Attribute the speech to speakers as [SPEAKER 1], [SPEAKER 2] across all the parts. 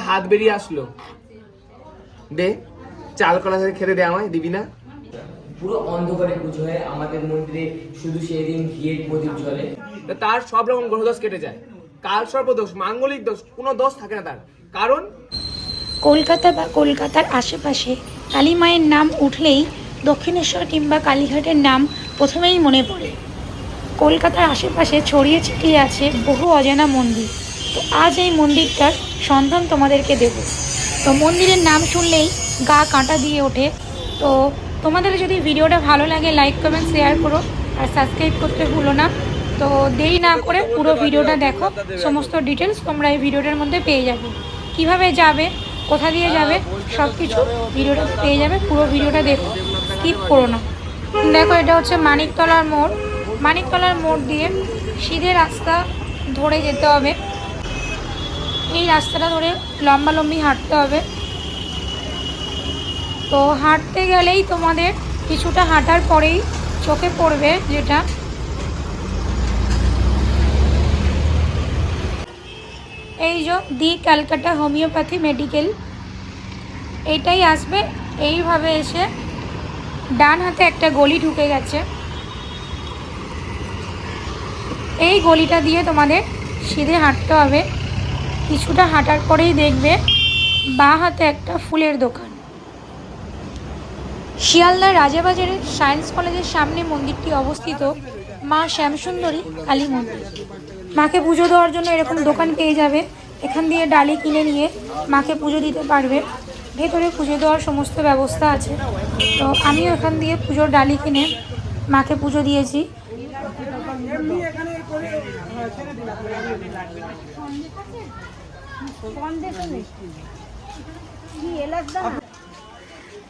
[SPEAKER 1] হাত বেরিয়ে আসলো, দে চাল কলা সাথে খেতে দে, আমায় দিবি না? পুরো অন্ধকারে পুজো হয় আমাদের মন্দিরে, শুধু সেই দিন ঘিয়ের প্রদীপ জ্বলে। তার সব রকম গ্রহদোষ কেটে যায়, কাল সর্পদোষ, মাঙ্গলিক দোষ, কোনো দোষ থাকে না তার। কারণ
[SPEAKER 2] কলকাতা বা কলকাতার আশেপাশে কালী মায়ের নাম উঠলেই দক্ষিণেশ্বর কিংবা কালীঘাটের নাম প্রথমেই মনে পড়ে। কলকাতার আশেপাশে ছড়িয়ে ছিটিয়ে আছে বহু অজানা মন্দির। তো আজ এই মন্দিরটার সন্ধান তোমাদেরকে দেব। তো মন্দিরের নাম শুনলেই গা কাঁটা দিয়ে ওঠে। তো তোমাদের যদি ভিডিওটা ভালো লাগে লাইক কমেন্ট শেয়ার করো আর সাবস্ক্রাইব করতে ভুলো না। তো দেরি না করে পুরো ভিডিওটা দেখো, সমস্ত ডিটেলস তোমরা এই ভিডিওটার মধ্যে পেয়ে যাবে। কিভাবে যাবে, কোথা দিয়ে যাবে, সব কিছু ভিডিওটাতে পেয়ে যাবে। পুরো ভিডিওটা দেখো, স্কিপ করো না। দেখো, এটা হচ্ছে মানিকতলার মোড়। মানিকতলার মোড় দিয়ে সিধে রাস্তা ধরে যেতে হবে। এই রাস্তাটা ধরে লম্বালম্বি হাঁটতে হবে। তো হাঁটতে গেলেই তোমাদের কিছুটা হাঁটার পরেই চোখে পড়বে যেটা এই যে দি ক্যালকাটা হোমিওপ্যাথি মেডিকেল, এইটাই আসবে। এইভাবে এসে ডান হাতে একটা গলি ঢুকে গেছে, এই গলিটা দিয়ে তোমাদের সিধে হাঁটতে হবে। কিছুটা হাঁটার পরেই দেখবে বাঁ হাতে একটা ফুলের দোকান। শিয়ালদার রাজাবাজারের সায়েন্স কলেজের সামনে মন্দিরটি অবস্থিত মা শ্যামসুন্দরী কালী মন্দির। মাকে পুজো দেওয়ার জন্য এরকম দোকান পেয়ে যাবে, এখান দিয়ে ডালি কিনে নিয়ে মাকে পুজো দিতে পারবে। ভেতরে পুজো দেওয়ার সমস্ত ব্যবস্থা আছে। তো আমিও এখান দিয়ে পুজোর ডালি কিনে মাকে পুজো দিয়েছি।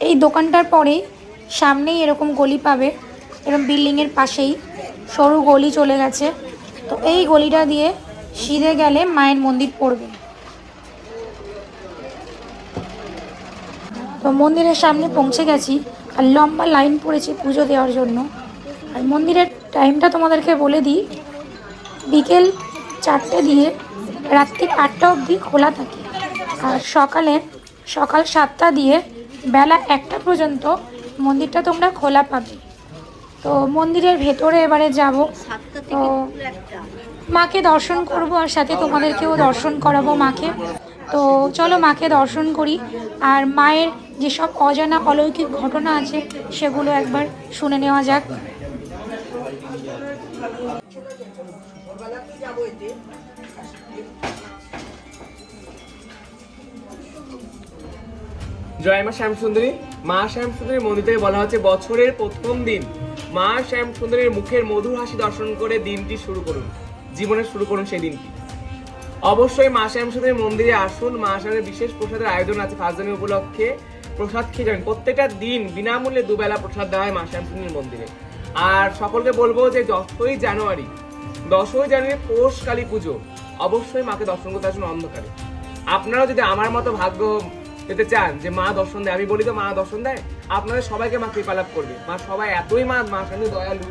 [SPEAKER 2] এই দোকানটার পরেই সামনেই এরকম গলি পাবে, এরকম বিল্ডিংয়ের পাশেই সরু গলি চলে গেছে। তো এই গলিটা দিয়ে সিধে গেলে মায়ের মন্দির পড়বে। তো মন্দিরের সামনে পৌঁছে গেছি আর লম্বা লাইন পড়েছে পুজো দেওয়ার জন্য। আর মন্দিরের টাইমটা তোমাদেরকে বলে দিই, বিকেল 4টে দিয়ে রাত্রি 8টা অবধি খোলা থাকে। আর সকাল 7টা দিয়ে বেলা 1টা পর্যন্ত মন্দিরটা তোমরা খোলা পাবে। তো মন্দিরের ভেতরে এবারে যাব, তো মাকে দর্শন করব আর সাথে তোমাদেরকেও দর্শন করাবো মাকে। তো চলো মাকে দর্শন করি আর মায়ের যেসব অজানা অলৌকিক ঘটনা আছে সেগুলো একবার শুনে নেওয়া যাক।
[SPEAKER 1] জয় মা শ্যামসুন্দরী। মা শ্যামসুন্দরীর মন্দির থেকে বলা হচ্ছে বছরের প্রথম দিন মা শ্যামসুন্দরীর মুখের মধুর হাসি দর্শন করে দিনটি শুরু করুন, জীবনের শুরু করুন সেই দিনটি। অবশ্যই মা শ্যামসুন্দরীর মন্দিরে আসুন। মা শ্যামের বিশেষ প্রসাদের আয়োজন আছে 5 জানুয়ারি উপলক্ষে। প্রসাদ খেয়ে যাবেন, প্রত্যেকটা দিন বিনামূল্যে 2 বেলা প্রসাদ দেওয়া হয় মা শ্যামসুন্দরীর মন্দিরে। আর সকলকে বলবো যে 10ই জানুয়ারি পৌষ কালী পুজো, অবশ্যই মাকে দর্শন করতে আসুন অন্ধকারে। আপনারাও যদি আমার মতো ভাগ্য পেতে চান যে মা দর্শন দেয়, আমি বলি তো মা দর্শন দেয়, আপনাদের সবাইকে মা কৃপা লাভ করবে। মা সবাই এতই মা সামনে দয়ালু,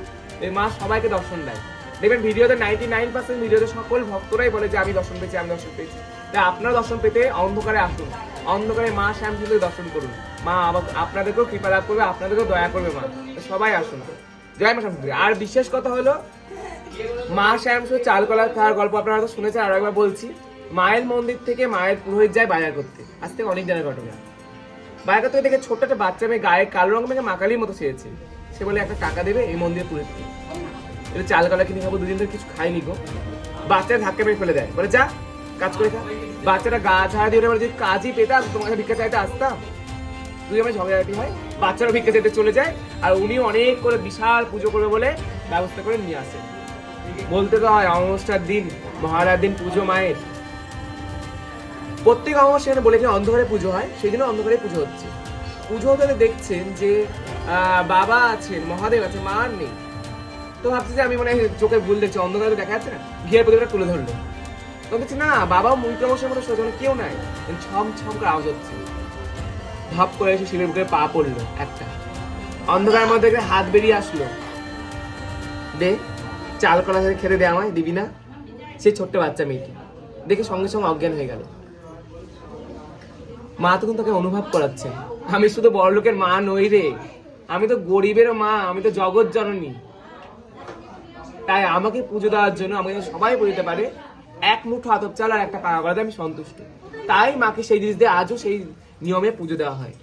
[SPEAKER 1] এই মা সবাইকে দর্শন দেয়। দেখবেন ভিডিওতে 99% ভিডিওতে সকল ভক্তরাই বলে যে আমি দর্শন পেয়েছি, আমি দর্শন পেয়েছি। তাই আপনারা দর্শন পেতে অন্ধকারে আসুন, অন্ধকারে মা শ্যামসুন্দরী দর্শন করুন। মা আপনাদেরকেও কৃপা লাভ করবে, আপনাদেরকেও দয়া করবে মা। সবাই আসুন, জয় মা শ্যামসুন্দরী। আর বিশেষ কথা হলো মা শ্যামসুন্দরী চাল কলা খাওয়ার গল্প আপনারা তো শুনেছেন, আর একবার বলছি। মায়ের মন্দির থেকে মায়ের পুরোহিত যায় বাজার করতে, আজ থেকে অনেক জানার ঘটনা। বাজার করতে দেখে ছোট্ট একটা বাচ্চা মেয়ে গায়ে কালো রঙ মেখে মা কালীর মতো চেয়েছে। সে বলে একটা টাকা দেবে এই মন্দিরের পুরোহিতকে, এটা চাল কলা কিনে খাবো, 2 দিন ধরে কিছু খাইনি গো। বাচ্চাটা ধাক্কা মেরে ফেলে দেয়, বলে যা কাজ করে খা। বাচ্চাটা গা ঝাড়া দিয়ে বলে যদি কাজই পেতাম তোমাকে ভিক্ষা চাইতে আসতাম। 2 আমার ঝগড়াঝাটি হয়, বাচ্চারা ভিক্ষা চাইতে চলে যায়। আর উনি অনেক করে বিশাল পুজো করবে বলে ব্যবস্থা করে নিয়ে আসে। বলতে তো হয় অমাবস্যার দিন, মহালয়ার দিন পুজো মায়ের। প্রত্যেক অমাবস্যা বলে কি অন্ধকারে পুজো হয়, সেই জন্য অন্ধকারে পুজো হচ্ছে। পুজো হতে দেখছেন যে বাবা আছেন, মহাদেব আছেন, মা আর নেই। তো ভাবছি যে আমি মানে চোখে ভুল দেখছি, অন্ধকারে দেখা যাচ্ছে না, ঘিয়ের প্রদীপটা তুলে ধরলো। তো দেখছি না, বাবাও মৈত্রমশাইয়ের মতো সোজা কেউ নাই, ছম ছম করে আওয়াজ হচ্ছে। ভাব করে এসে শিবের বুকে পা পড়লো একটা, অন্ধকারের মধ্যে হাত বেরিয়ে আসলো, দে চাল কলা খেতে দে আমায়, দিবি না? সেই ছোট্ট বাচ্চা মেয়েটি দেখে সঙ্গে সঙ্গে অজ্ঞান হয়ে গেল। মা তখন তাকে অনুভব করাচ্ছেন, আমি শুধু বড়লোকের মা নই রে, আমি তো গরিবের মা, আমি তো জগৎ জননী। তাই আমাকে পুজো দেওয়ার জন্য, আমাকে সবাই বলতে পারে, এক মুঠো আতপ চাল আর একটা পাকা করাতে আমি সন্তুষ্ট। তাই মাকে সেই জিনিস দিয়ে আজও সেই নিয়মে পুজো দেওয়া হয়।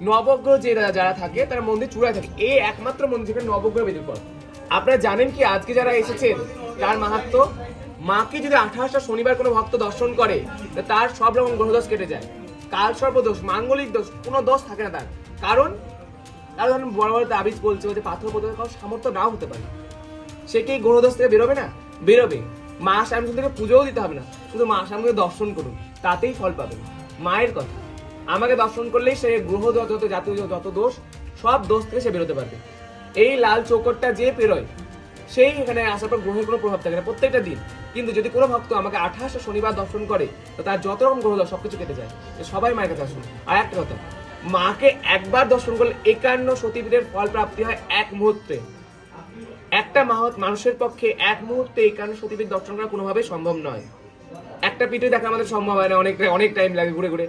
[SPEAKER 1] নবগ্রহ যে যারা থাকে তারা মন্দির চূড়ায় থাকে, এই একমাত্র মন্দির যেখানে নবগ্রহ বেদির পর। আপনারা জানেন কি আজকে যারা এসেছেন তার মাহাত্ম্য? মাকে যদি 28টা শনিবার কোনো ভক্ত দর্শন করে তার সব রকম গ্রহদোষ কেটে যায়, কাল সর্পদোষ, মাঙ্গলিক দোষ, কোনো দোষ থাকে না তার। কারণ ধরেন বড় বড় তাবিজ বলছে যে পাথর পথর কারো সামর্থ্য নাও হতে পারে, সে কি গ্রহদোষ থেকে বেরোবে না? বেরোবে। মা শ্যামসুন্দরীকে পুজোও দিতে হবে না, শুধু মা শ্যামসুন্দরীকে দর্শন করুন, তাতেই ফল পাবেন। মায়ের কথা, আমাকে দর্শন করলেই সে গ্রহ যত জাতীয় যত দোষ, সব দোষ থেকে সে বেরোতে পারবে। এই লাল চৌকটটা যে পেরোয় সেই এখানে আসার পর গ্রহের কোনো প্রভাব থাকে না প্রত্যেকটা দিন। কিন্তু যদি কোনো ভক্ত আমাকে 28টা শনিবার দর্শন করে তো তার যত রকম গ্রহ দোষ সবকিছু কেটে যায়। সবাই মায়ের কাছে আসুন। আর একটা কথা, মাকে একবার দর্শন করলে 51 সতীপীঠের ফল প্রাপ্তি হয় এক মুহূর্তে। একটা মানুষের পক্ষে এক মুহূর্তে 51 সতীপীঠ দর্শন করা কোনোভাবেই সম্ভব নয়। একটা পিঠে দেখা আমাদের সম্ভব হয় না, অনেক টাইম লাগে ঘুরে ঘুরে,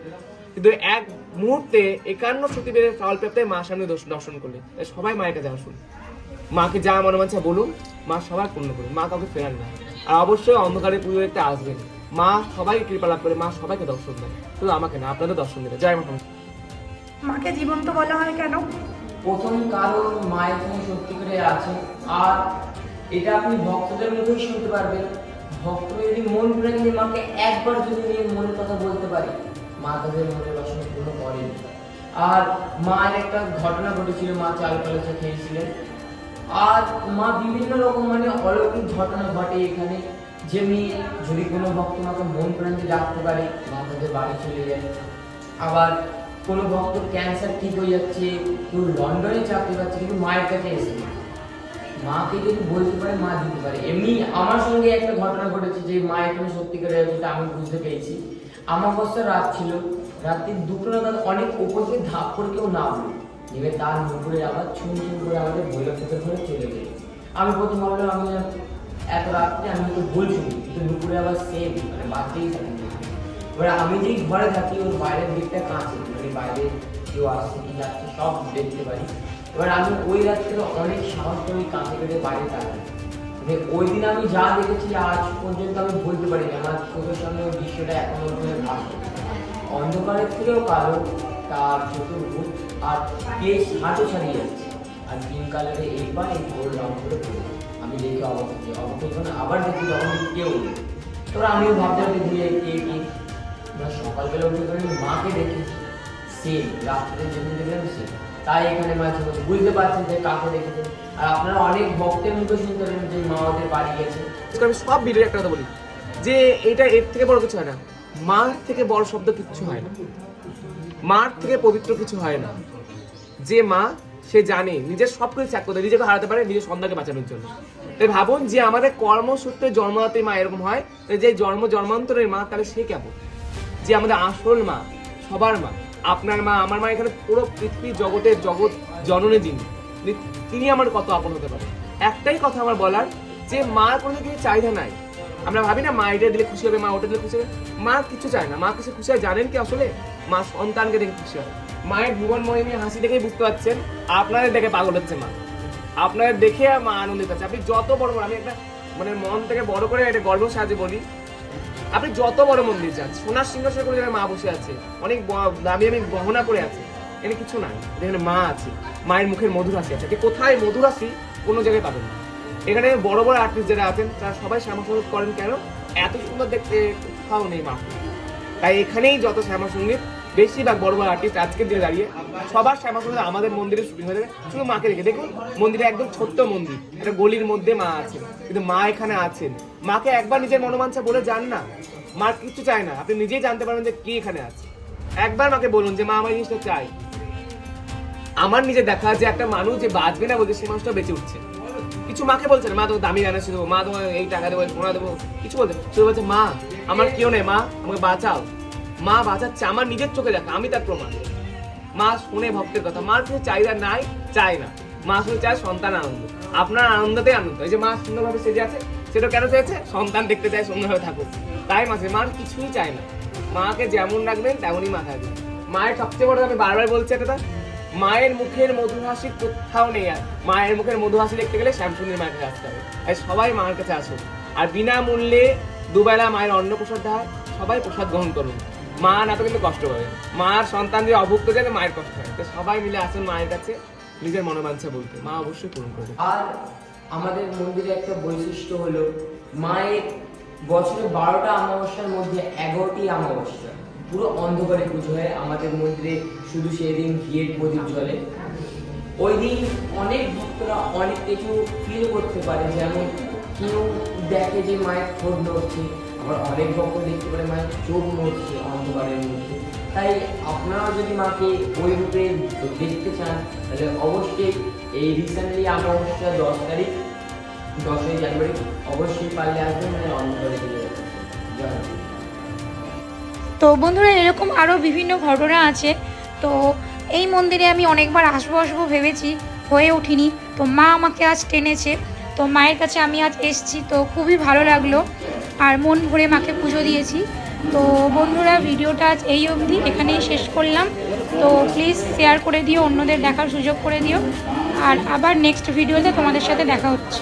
[SPEAKER 1] কিন্তু এক মুহূর্তে 51 সতীপীঠের ফল প্রাপ্তি মা সামনে দর্শন করলে। সবাই মায়ের কাছে আসুন, মাকে যা মনোবাঞ্ছা বলুন, মা সবার পূর্ণ করুন, মা কাউকে ফেরান না। আর অবশ্যই অন্ধকারে পুজো দেখতে আসবেন, মা সবাইকে কৃপা লাভ করে, মা সবাইকে দর্শন দেন, শুধু আমাকে না, আপনাদের দর্শন দেবে। জয় মা।
[SPEAKER 3] মাকে জীবন্ত বলা হয় কেন?
[SPEAKER 4] প্রথম কারণ মা এখানে সত্যি করে আছে, আর এটা আপনি ভক্তদের মুখেই শুনতে পারবেন। ভক্ত যদি মন প্রাণ দিয়ে মাকে একবার যদি নিয়ে মনের কথা বলতে পারে, মা তাদের মনের বাসনা পূর্ণ করেন। আর মায়ের একটা ঘটনা ঘটেছিল, মা চাল কলেজে খেয়েছিলেন, আর মা বিভিন্ন রকম অলৌকিক ঘটনা ঘটে এখানে। যেমনি যদি কোনো ভক্ত মাকে মন প্রাণ দিয়ে ডাকতে পারে, মা তাদের বাড়ি চলে যায়। আবার কোনো ভক্ত ক্যান্সার ঠিক হয়ে যাচ্ছে, কেউ লন্ডনে চাকরি পাচ্ছে, কিন্তু মায়ের কাছে এসে মাকে যদি বলতে পারে, মা দিতে পারে। এমনি আমার সঙ্গে একটা ঘটনা ঘটেছে যে মা এখানে সত্যিকারে যেটা আমি বুঝতে পেরেছি। আমাবস্যার রাত ছিল, রাত্রি 2টো নাগাদ অনেক উপর থেকে ধাপ করে কেউ নামলো, নেমে তার নুপুরের আবার ছুঁ করে আমাদের বৈলক্ষের ঘরে চলে গেল। আমি প্রথম ভাবলাম আমি এত রাত্রে আমি একটু ভুল শুনি, কিন্তু নুপুরে আবার সেম বাচ্চাই থাকে। এবার আমি যেই ঘরে থাকি ওর বাইরের দিকটা কাঁচে, বাইরে কেউ আসছে কি যাচ্ছে সব দেখতে পারি। এবার আমি ওই রাত্রে অনেক সাহস করে ওই কাঁচে কেটে বাইরে তাকাই। ওই দিন আমি যা দেখেছি আজ পর্যন্ত আমি বলতে পারি না, আমার চোখের সামনে ওই দৃশ্যটা এখনো ওখানে ভাসে। অন্ধকারের থেকেও কালো, তার চতুর্ভুজ, আর কেশ হাঁটু ছাড়িয়ে যাচ্ছে, আর পিঙ্ক কালারে এই পা এই গোল রং করে পড়ে। আমি দেখি অবস্থা আবার দেখি তখন কেউ নেই। এবার আমিও ভাবতে দিয়ে কে সকালবেলা উঠে করে মাকে দেখেছি, সেম রাত্রে যেদিন দেখলাম সে। তাই এখানে মাঝে মাঝে বুঝতে পারছেন যে কাকে দেখেছেন। আর আপনারা অনেক ভক্তের মুখে শুনতে পারেন যে মা ওদের বাড়ি গেছে।
[SPEAKER 1] আমি সব ভিডিও একটা কথা বলি যে এটা এর থেকে বড় কিছু হয় না, মার থেকে বড় শব্দ কিচ্ছু হয় না, মার থেকে পবিত্র কিছু হয় না। যে মা সে জানে নিজের সব কিছু ত্যাগ করতে, নিজেকে হারাতে পারে নিজের সন্তানকে বাঁচানোর জন্য। তাই ভাবুন যে আমাদের কর্মসূত্রে জন্মদাত্রী মা এরকম হয়, যে জন্মান্তরের মা, তাহলে সে কেমন? যে আমাদের আসল মা, সবার মা, আপনার মা, আমার মা, এখানে পুরো পৃথিবী জগতের জগৎ জননী যিনি, তিনি আমার কত আপন হতে পারে। একটাই কথা আমার বলার, যে মার কোনো কিছু চাহিদা নাই। আমরা ভাবি না মা এটা দিলে খুশি হবে, মা ওটা দিলে খুশি হবে। মা কিছু চায় না, মা কিছু খুশি হয় জানেন কি? আসলে মা সন্তানকে দেখে খুশি হয়। মায়ের ভুবনময়ী হাসি দেখেই বুঝতে পারছেন আপনাদের দেখে পাগল হচ্ছে মা, আপনাদের দেখে মা আনন্দিত আছে। আপনি যত বড় আমি একটা মন থেকে বড় করে একটা গর্ব সাহায্যে বলি, আপনি যত বড় মন্দির যান, সোনার সিংহাসনে করে মা বসে আছে, অনেক দামি আমি গহনা করে আছে, এখানে কিছু নাই, এখানে মা আছে, মায়ের মুখের মধুর হাসি আছে। কোথায় মধুর হাসি কোনো জায়গায় পাবেন না। এখানে বড় বড় আর্টিস্ট যারা আছেন তারা সবাই শ্যামাসঙ্গীত করেন কেন? এত সুন্দর দেখতে কোথাও নেই মা। তাই এখানেই যত শ্যামাসঙ্গীত, বেশিরভাগ বড় বড় আর্টিস্ট আজকের দিনে দাঁড়িয়ে সবার শ্যামাসঙ্গীত আমাদের মন্দিরে শুটিং হয়ে যাবে শুধু মাকে রেখে। দেখুন মন্দিরে একদম ছোট্ট মন্দির, একটা গলির মধ্যে মা আছেন, কিন্তু মা এখানে আছেন। মাকে একবার নিজের মনোবাঞ্ছা বলে যান না, মা কিছু চায় না, আপনি নিজেই জানতে পারবেন যে কি এখানে আছে। একবার মাকে বলুন যে মা আমার এই জিনিসটা চাই। আমার নিজে দেখা যে একটা মানুষ যে বাঁচবে না বলছে, সেই মানুষটা বেঁচে উঠছে। কিছু মাকে বলছে না, মা তো দামি গানা ছিল, মা তোমার এই টাকা দেবো, সোনা দেবো, কিছু বলছে, শুধু বলছে মা আমার কেউ নেই, মা আমাকে বাঁচাও। মা বাঁচাচ্ছে, আমার নিজের চোখে দেখা, আমি তার প্রমাণ। মা শুনে ভক্তের কথা, মার কিছু চাহিদা নাই, চায় না। মা শুধু চায় সন্তান আনন্দ। আপনার আনন্দতে আনন্দ। এই যে মা সুন্দরভাবে সেজে আছে, সেটা কেন চেয়েছে? সন্তান দেখতে চায় সুন্দরভাবে থাকুক, তাই মাসে মার কিছুই চায় না। মাকে যেমন রাখবেন তেমনই মা থাকবে। মায়ের সবচেয়ে বড়, আমি বারবার বলছি এটা, মায়ের মুখের মধুর হাসি কোথাও নেই। আর মায়ের মুখের মধুর হাসি দেখতে গেলে শ্যামসুন্দরী মায়ের কাছে আসতে হবে। তাই সবাই মায়ের কাছে আসুন, আর বিনামূল্যে দুবেলা মায়ের অন্ন প্রসাদ হয়, সবাই প্রসাদ গ্রহণ করুন। মা না তো কিন্তু কষ্ট পাবে, মার সন্তান যদি অভুক্ত যায় মায়ের কষ্ট হয়। তো সবাই মিলে আসুন মায়ের কাছে নিজের মনোবাঞ্ছা বলতে, মা অবশ্যই পূরণ করবে।
[SPEAKER 4] আর আমাদের মন্দিরে একটা বৈশিষ্ট্য হলো মায়ের বছরে 12টা অমাবস্যার মধ্যে 11টি অমাবস্যা পুরো অন্ধকারে পুজো হয় আমাদের মন্দিরে। শুধু সেদিন ঘিয়ের প্রদীপ জ্বলে। ওই দিন অনেক ভক্তরা অনেক কিছু ফিল করতে পারে, যেমন কেউ দেখে যে মায়ের ঠোঁট নড়ছে, আবার অনেক ভক্ত দেখতে পারে মায়ের চোখ নড়ছে অন্ধকারের মধ্যে। তাই আপনারা যদি মাকে ওই রূপে দেখতে চান তাহলে অবশ্যই এই রিসেন্টলি অমাবস্যা 10 তারিখ 10ই জানুয়ারি অবশ্যই পারলে আসবেন, মানে অন্ধকারে চলে যাবেন। জয় মা।
[SPEAKER 2] তো বন্ধুরা, এরকম আরও বিভিন্ন ঘটনা আছে। তো এই মন্দিরে আমি অনেকবার আসবো ভেবেছি, হয়ে ওঠিনি। তো মা আমাকে আজ টেনেছে, তো মায়ের কাছে আমি আজ এসেছি। তো খুবই ভালো লাগলো, আর মন ভরে মাকে পুজো দিয়েছি। তো বন্ধুরা, ভিডিওটা আজ এই অবধি, এখানেই শেষ করলাম। তো প্লিজ শেয়ার করে দিও, অন্যদের দেখার সুযোগ করে দিও। আর আবার নেক্সট ভিডিওতে তোমাদের সাথে দেখা হচ্ছে।